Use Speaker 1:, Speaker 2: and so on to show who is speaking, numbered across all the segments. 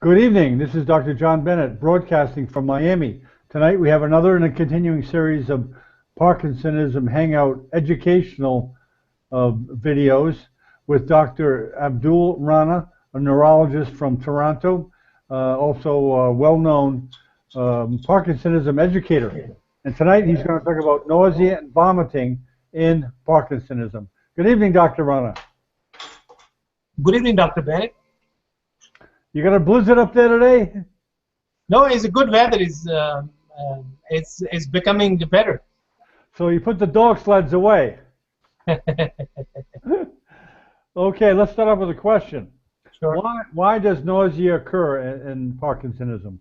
Speaker 1: Good evening. This is Dr. John Bennett broadcasting from Miami. Tonight we have another in a continuing series of Parkinsonism Hangout educational videos with Dr. Abdul Rana, a neurologist from Toronto, also a well-known Parkinsonism educator. And tonight he's going to talk about nausea and vomiting in Parkinsonism. Good evening, Dr. Rana.
Speaker 2: Good evening, Dr. Bennett.
Speaker 1: You got a blizzard up there today?
Speaker 2: No, it's a good weather. It's becoming better.
Speaker 1: So you put the dog sleds away. Okay, let's start off with a question.
Speaker 2: Sure.
Speaker 1: Why does nausea occur in Parkinsonism?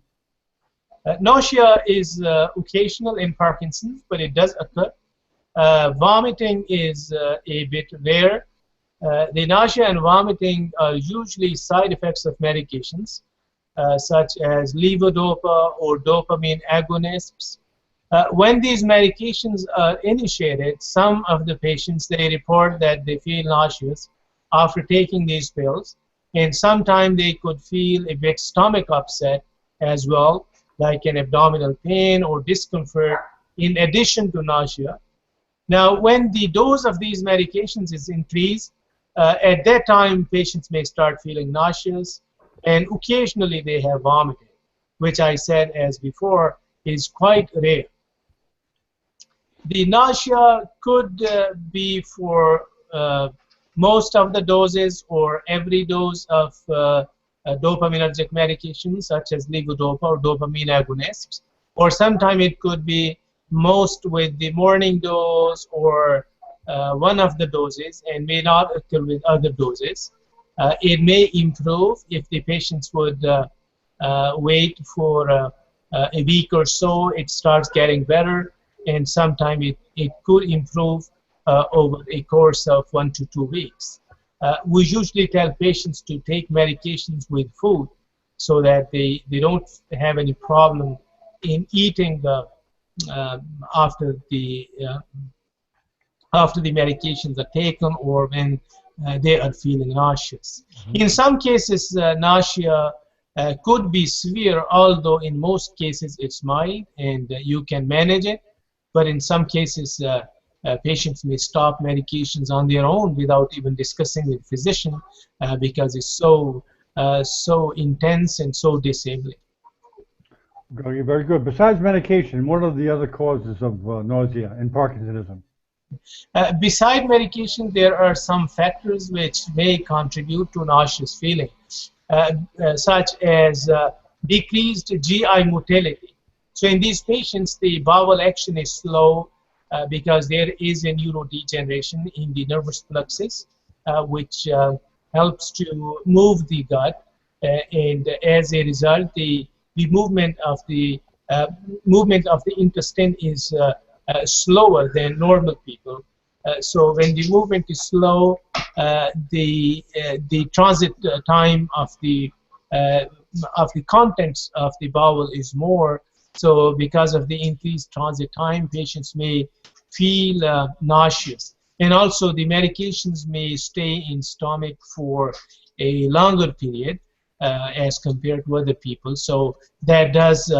Speaker 2: Nausea is occasional in Parkinson's, but it does occur. Vomiting is a bit rare. The nausea and vomiting are usually side effects of medications, such as levodopa or dopamine agonists. When these medications are initiated, some of the patients, they report that they feel nauseous after taking these pills, and sometimes they could feel a bit stomach upset as well, like an abdominal pain or discomfort in addition to nausea. Now, when the dose of these medications is increased, at that time, patients may start feeling nauseous, and occasionally they have vomiting, which I said as before is quite rare. The nausea could be for most of the doses or every dose of dopaminergic medications such as levodopa or dopamine agonists, or sometimes it could be most with the morning dose or one of the doses, and may not occur with other doses. It may improve if the patients would wait for a week or so. It starts getting better, and sometimes it could improve over a course of 1 to 2 weeks. We usually tell patients to take medications with food so that they don't have any problem in eating after the medications are taken or when they are feeling nauseous. In some cases, nausea could be severe, although in most cases it's mild and you can manage it. But in some cases, patients may stop medications on their own without even discussing with physician because it's so intense and so disabling.
Speaker 1: Okay, very good. Besides medication, what are the other causes of nausea in Parkinsonism?
Speaker 2: Beside medication, there are some factors which may contribute to nauseous feeling, such as decreased GI motility. So in these patients, the bowel action is slow because there is a neurodegeneration in the nervous plexus, which helps to move the gut, and as a result, the movement of the intestine is slower than normal people. So when the movement is slow, the transit time of the contents of the bowel is more. So because of the increased transit time, patients may feel nauseous. And also the medications may stay in stomach for a longer period as compared to other people. So that does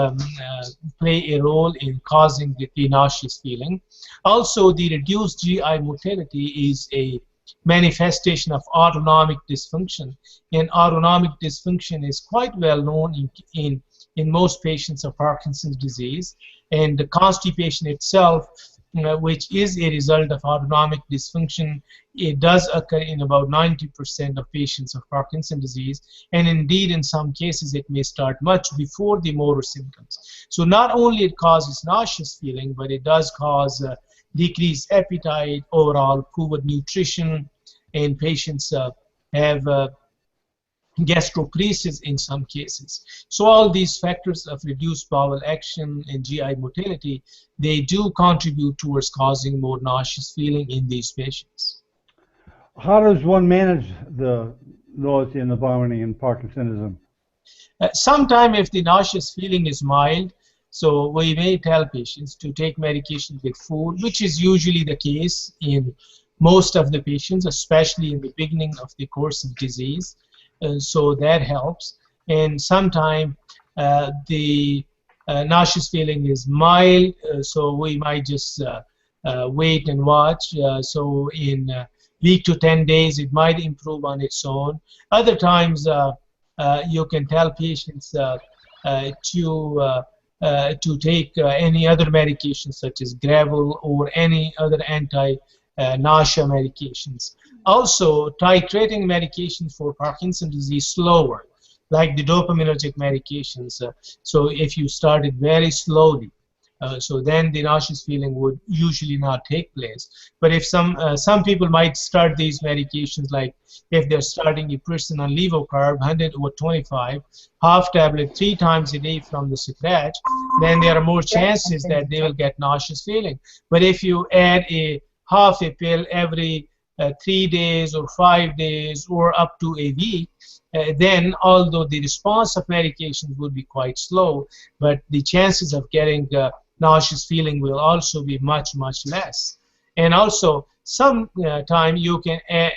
Speaker 2: play a role in causing the nauseous feeling. Also, the reduced GI motility is a manifestation of autonomic dysfunction. And autonomic dysfunction is quite well known in most patients of Parkinson's disease. And the constipation itself, which is a result of autonomic dysfunction, it does occur in about 90% of patients of Parkinson's disease, and indeed in some cases it may start much before the motor symptoms. So not only it causes nauseous feeling, but it does cause decreased appetite, overall poor nutrition, and patients have gastroparesis in some cases. So all these factors of reduced bowel action and GI motility, they do contribute towards causing more nauseous feeling in these patients.
Speaker 1: How does one manage the nausea and the vomiting in Parkinsonism?
Speaker 2: Sometimes if the nauseous feeling is mild, so we may tell patients to take medication with food, which is usually the case in most of the patients, especially in the beginning of the course of disease. So that helps. and sometimes the nauseous feeling is mild, so we might just wait and watch. So in week to 10 days, it might improve on its own. Other times, you can tell patients to take any other medication such as Gravel or any other anti-nausea medications. Also, titrating medications for Parkinson's disease slower, like the dopaminergic medications. So if you start it very slowly, so then the nauseous feeling would usually not take place. But if some people might start these medications, like if they're starting a person on levocarb 100 or 25, half tablet 3 times a day from the scratch, then there are more chances that they will get nauseous feeling. But if you add a half a pill every 3 days or 5 days or up to a week, then although the response of medications would be quite slow, but the chances of getting nauseous feeling will also be much less. And also sometime you can add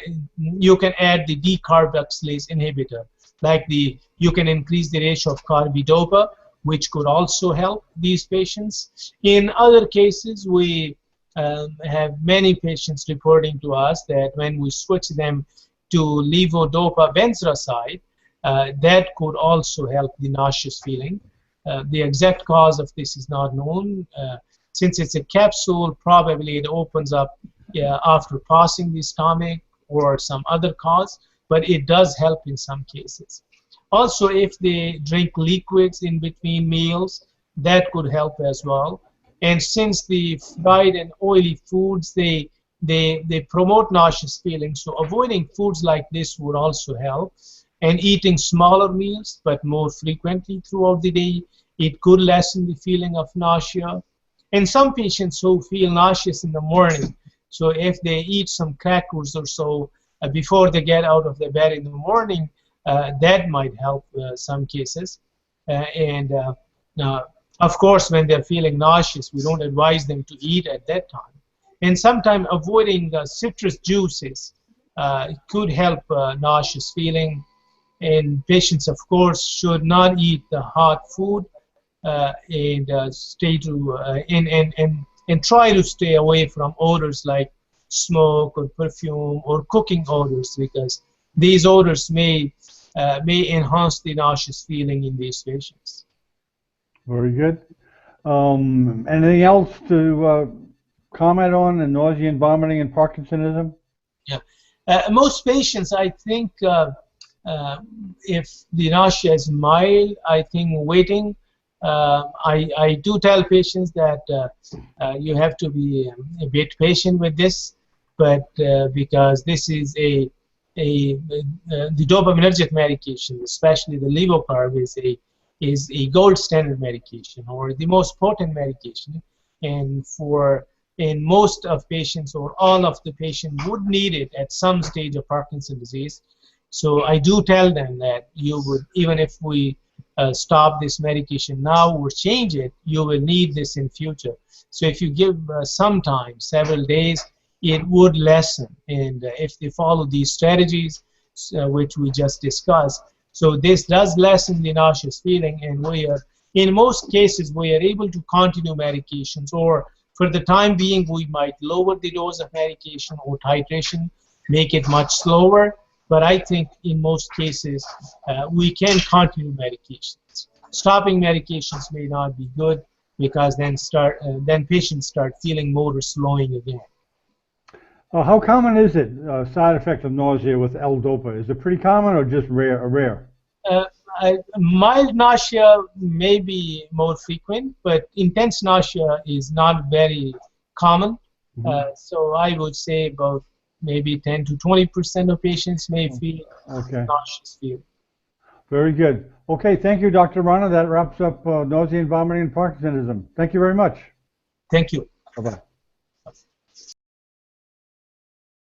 Speaker 2: the decarboxylase inhibitor, like you can increase the ratio of carbidopa, which could also help these patients. In other cases, we have many patients reporting to us that when we switch them to levodopa benzroside, that could also help the nauseous feeling. The exact cause of this is not known. Since it's a capsule, probably it opens up after passing the stomach or some other cause, but it does help in some cases. Also, if they drink liquids in between meals, that could help as well. And since the fried and oily foods, they promote nauseous feelings, so avoiding foods like this would also help. And eating smaller meals, but more frequently throughout the day, it could lessen the feeling of nausea. And some patients who feel nauseous in the morning, so if they eat some crackers or so before they get out of the bed in the morning, that might help some cases. Of course, when they're feeling nauseous, we don't advise them to eat at that time. And sometimes avoiding citrus juices could help nauseous feeling. And patients, of course, should not eat the hot food and try to stay away from odors like smoke or perfume or cooking odors, because these odors may enhance the nauseous feeling in these patients.
Speaker 1: Very good. Anything else to comment on the nausea and vomiting and Parkinsonism?
Speaker 2: Yeah. Most patients, I think, if the nausea is mild, I think waiting. I do tell patients that you have to be a bit patient with this, but because this is the dopaminergic medication, especially the levocarb, is a gold standard medication or the most potent medication, and in most of patients or all of the patients would need it at some stage of Parkinson's disease. So I do tell them that you would, even if we stop this medication now or change it, you will need this in future. So if you give some time, several days, it would lessen. And if they follow these strategies, which we just discussed, so this does lessen the nauseous feeling, and in most cases, we are able to continue medications, or for the time being, we might lower the dose of medication or titration, make it much slower. But I think in most cases, we can continue medications. Stopping medications may not be good, because then patients start feeling motor slowing again.
Speaker 1: How common is it, side effect of nausea with L-DOPA? Is it pretty common or just rare?
Speaker 2: Mild nausea may be more frequent, but intense nausea is not very common.
Speaker 1: Mm-hmm.
Speaker 2: So I would say about maybe 10 to 20% of patients may feel nauseous feeling.
Speaker 1: Very good. Okay, thank you, Dr. Rana. That wraps up nausea and vomiting and Parkinsonism. Thank you very much.
Speaker 2: Thank you.
Speaker 1: Bye-bye.